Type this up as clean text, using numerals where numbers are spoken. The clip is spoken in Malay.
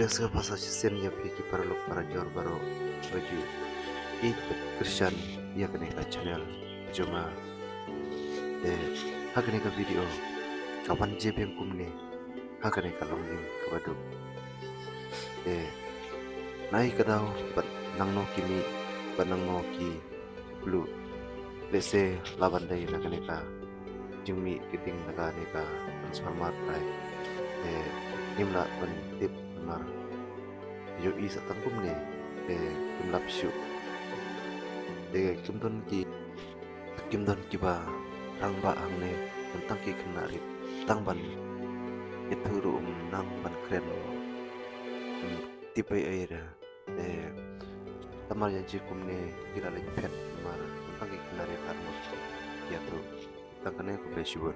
Irasa pasal sen ya piki para lok para jor baro baju it Christian ya kene ka channel cuma hakane ka video kapan je beng kumne hakane ka longling kabadu nai kadau bat nangno kimi bat nangno ki blu lese laban dai nakane ka jingmi kiting nakane ka transformer rai nimla ban tip mar yo isa tangkum ne kumlap shu kimdon ki ba rangba angne tentang ki kenari tangban ituru nang ban kren tipe air tamar yang jikum ne kira lain pet mar tentang ki kenari karmo ya tu tangkane ku besibun